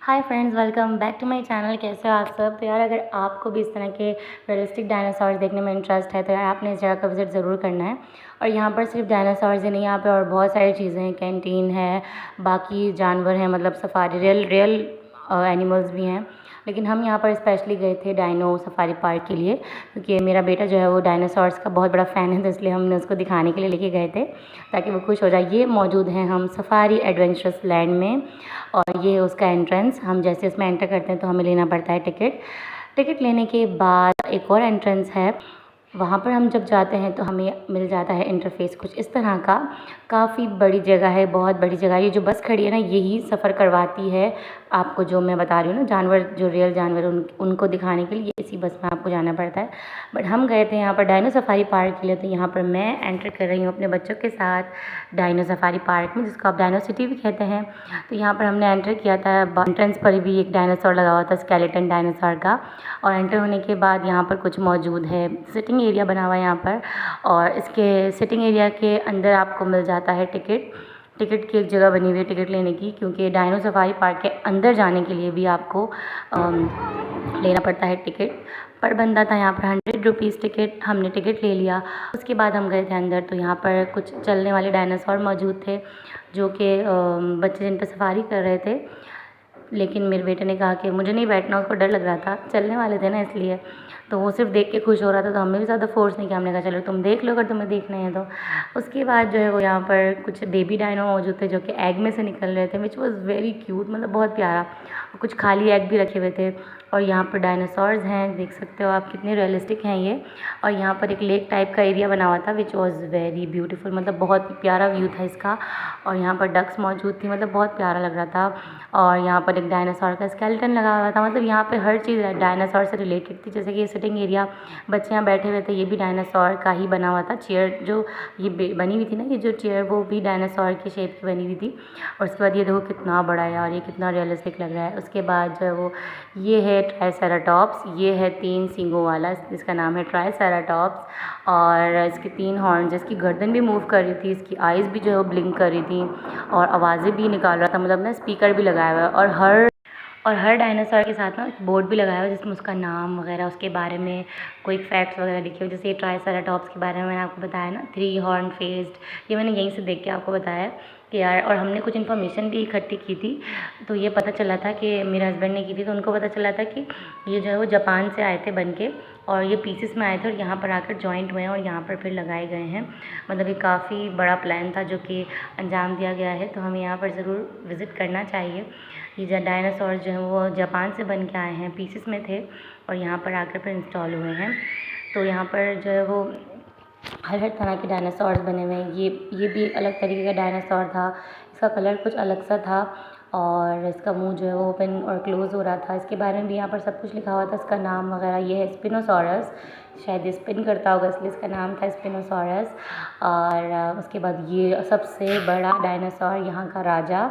Hi friends, welcome back to my channel. कैसे हो आप सब। तो यार अगर आपको भी इस तरह के रियलिस्टिक डायनासोर्स देखने में इंटरेस्ट है तो यार आपने इस जगह का विज़िट ज़रूर करना है। और यहाँ पर सिर्फ डायनासोर्स ही नहीं, यहाँ पे और बहुत सारी चीज़ें हैं। कैंटीन है, बाकी जानवर हैं, मतलब सफारी रियल एनिमल्स भी हैं। लेकिन हम यहाँ पर स्पेशली गए थे डायनो सफारी पार्क के लिए, क्योंकि मेरा बेटा जो है वो डायनासोर्स का बहुत बड़ा फ़ैन है, तो इसलिए हमने उसको दिखाने के लिए लेके गए थे ताकि वो खुश हो जाए। ये मौजूद हैं हम सफारी एडवेंचरस लैंड में, और ये है उसका एंट्रेंस। हम जैसे इसमें एंटर करते हैं तो हमें लेना पड़ता है टिकट। टिकट लेने के बाद एक और एंट्रेंस है, वहाँ पर हम जब जाते हैं तो हमें मिल जाता है इंटरफेस कुछ इस तरह का। काफ़ी बड़ी जगह है, बहुत बड़ी जगह है। ये जो बस खड़ी है ना, यही सफ़र करवाती है आपको, जो मैं बता रही हूँ ना, जानवर जो रियल जानवर उनको दिखाने के लिए इसी बस में आपको जाना पड़ता है। बट हम गए थे यहाँ पर डायनो सफारी पार्क के लिए, तो यहाँ पर मैं एंटर कर रही हूँ अपने बच्चों के साथ डायनो सफारी पार्क में, जिसको आप डायनो सिटी भी कहते हैं। तो यहाँ पर हमने एंटर किया था। एंट्रेंस पर भी एक डायनासोर लगा हुआ था, स्केलेटन डायनासोर का। और एंटर होने के बाद यहाँ पर कुछ मौजूद है, सिटिंग एरिया बना हुआ है यहाँ पर। और इसके सिटिंग एरिया के अंदर आपको मिल जाता है टिकट की एक जगह बनी हुई है टिकट लेने की, क्योंकि डायनो सफारी पार्क के अंदर जाने के लिए भी आपको लेना पड़ता है टिकट। पर बंदा था यहाँ पर 100 रुपीज़ टिकट। हमने टिकट ले लिया। उसके बाद हम गए थे अंदर, तो यहाँ पर कुछ चलने वाले डायनासोर मौजूद थे, जो कि बच्चे जिन पर सफारी कर रहे थे। लेकिन मेरे बेटे ने कहा कि मुझे नहीं बैठना, उसको डर लग रहा था, चलने वाले थे ना इसलिए। तो वो सिर्फ देख के खुश हो रहा था, तो हमने भी ज़्यादा फोर्स नहीं किया। हमने कहा चलो तुम देख लो अगर तुम्हें देखना है तो। उसके बाद जो है वो यहाँ पर कुछ बेबी डायनो मौजूद थे, जो कि एग में से निकल रहे थे, विच वॉज़ वेरी क्यूट, मतलब बहुत प्यारा। कुछ खाली एग भी रखे हुए थे। और यहाँ पर डायनासोर्स हैं, देख सकते हो आप कितने रियलिस्टिक हैं ये। और यहाँ पर एक लेक टाइप का एरिया बना हुआ था, विच वॉज़ वेरी ब्यूटीफुल, मतलब बहुत प्यारा व्यू था इसका। और यहाँ पर डक्स मौजूद थी, मतलब बहुत प्यारा लग रहा था। और यहाँ पर एक डायनासोर का स्केलेटन लगा हुआ था, मतलब यहाँ पे हर चीज़ डायनासोर से रिलेटेड थी। जैसे कि ये सिटिंग एरिया, बच्चे यहाँ बैठे हुए थे, ये भी डायनासोर का ही बना हुआ था। चेयर जो ये बनी हुई थी ना, ये जो चेयर, वो भी डायनासोर की शेप की बनी हुई थी। और उसके बाद ये देखो कितना बड़ा है यार, ये कितना रियलिस्टिक लग रहा है। उसके बाद जो है वो ये है ट्राइसेराटॉप्स। ये है 3 सींगों वाला, इसका नाम है ट्राइसेराटॉप्स। और इसके 3 हॉर्न्स, इसकी गर्दन भी मूव कर रही थी, इसकी आइज़ भी जो है वो ब्लिंक कर रही थी, और आवाज़ें भी निकाल रहा था, मतलब ना स्पीकर भी लगाया हुआ है। और हर डायनासोर के साथ ना एक बोर्ड भी लगाया हुआ है, जिसमें उसका नाम वगैरह, उसके बारे में कोई फैक्ट्स वगैरह लिखे हुए। जैसे ये ट्राइसेराटॉप्स के बारे में मैंने आपको बताया ना, 3 हॉर्न फेस्ड, ये मैंने यहीं से देख के आपको बताया कि यार। और हमने कुछ इन्फॉर्मेशन भी इकट्ठी की थी, तो ये पता चला था कि मेरे हस्बैंड ने की थी, तो उनको पता चला था कि ये जो है वो जापान से आए थे बन के, और ये पीसेस में आए थे और यहाँ पर आकर जॉइंट हुए हैं और यहाँ पर फिर लगाए गए हैं। मतलब ये काफ़ी बड़ा प्लान था जो कि अंजाम दिया गया है, तो हमें यहाँ पर ज़रूर विज़िट करना चाहिए। ये जो डायनासोर जो हैं वो जापान से बन के आए हैं, पीसेस में थे, और यहाँ पर आकर फिर इंस्टॉल हुए हैं। तो यहाँ पर जो है वो हर तरह के डायनासोर्स बने हुए हैं। ये भी अलग तरीके का डायनासोर था, इसका कलर कुछ अलग सा था, और इसका मुंह जो है वो ओपन और क्लोज़ हो रहा था। इसके बारे में भी यहाँ पर सब कुछ लिखा हुआ था, इसका नाम वगैरह। ये है स्पिनोसॉरस, शायद ये स्पिन करता होगा इसलिए इसका नाम था स्पिनोसॉरस। और उसके बाद ये सबसे बड़ा डायनासोर, यहाँ का राजा,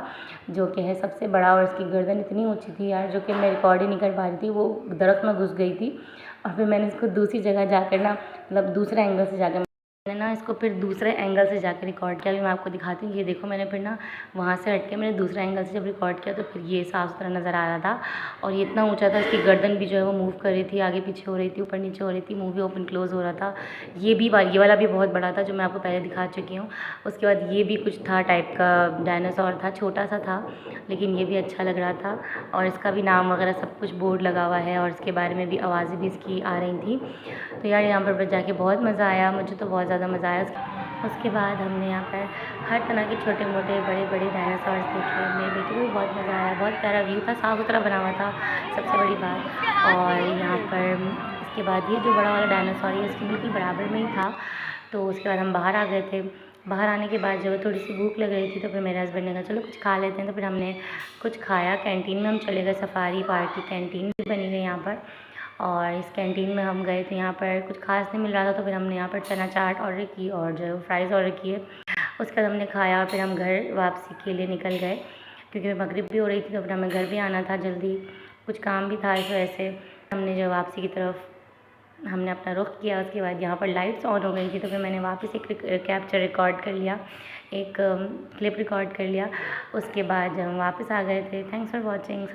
जो कि है सबसे बड़ा, और इसकी गर्दन इतनी ऊँची थी यार, जो कि मैं रिकॉर्ड ही नहीं कर पा रही थी, वो दरख्त में घुस गई थी। और फिर मैंने इसको दूसरी जगह जाकर ना, मतलब दूसरे एंगल से जाकर मैंने ना इसको फिर दूसरे एंगल से जाकर रिकॉर्ड किया। अभी मैं आपको दिखाती हूँ, ये देखो मैंने फिर ना वहाँ से हट के मैंने दूसरे एंगल से जब रिकॉर्ड किया तो फिर ये साफ़ सुथरा नज़र आ रहा था। और ये इतना ऊंचा था, इसकी गर्दन भी जो है वो मूव कर रही थी, आगे पीछे हो रही थी, ऊपर नीचे हो रही थी, मुंह भी ओपन क्लोज हो रहा था। ये वाला भी बहुत बड़ा था, जो मैं आपको पहले दिखा चुकी हूँ। उसके बाद ये भी कुछ था टाइप का डायनासोर था, छोटा सा था, लेकिन ये भी अच्छा लग रहा था। और इसका भी नाम वगैरह सब कुछ बोर्ड लगा हुआ है, और इसके बारे में भी आवाज़ें भी इसकी आ रही थी। तो यार यहाँ पर जाके बहुत मज़ा आया, मुझे तो बहुत ज़्यादा मज़ा आया। उसके बाद हमने यहाँ पर हर तरह के छोटे मोटे बड़े बड़े डायनासोर्स देखे। मेरे बेटे को भी बहुत मज़ा आया, बहुत प्यारा व्यू था, साफ़ सुथरा बना हुआ था, सबसे बड़ी बात। और यहाँ पर इसके बाद ये जो बड़ा वाला डायनासोर है, इसके बिल्कुल बराबर में ही था। तो उसके बाद हम बाहर आ गए थे। बाहर आने के बाद जो थोड़ी सी भूख लग रही थी, तो फिर मेरे हस्बैंड ने कहा चलो कुछ खा लेते हैं। तो फिर हमने कुछ खाया। कैंटीन में हम चले गए, सफारी पार्क की कैंटीन भी बनी गई यहाँ पर। और इस कैंटीन में हम गए थे, यहाँ पर कुछ खास नहीं मिल रहा था, तो फिर हमने यहाँ पर चना चाट ऑर्डर की और जो है फ्राइज़ ऑर्डर किए। उसके बाद हमने खाया और फिर हम घर वापसी के लिए निकल गए, क्योंकि मगरिब भी हो रही थी, तो फिर हमें घर भी आना था जल्दी, कुछ काम भी था इस वजह से। हमने जो वापसी की तरफ हमने अपना रुख किया। उसके बाद यहाँ पर लाइट्स ऑन हो गई थी, तो फिर मैंने वापस एक कैप्चर रिकॉर्ड कर लिया, एक क्लिप रिकॉर्ड कर लिया। उसके बाद जब हम वापस आ गए थे, थैंक्स फॉर वॉचिंग।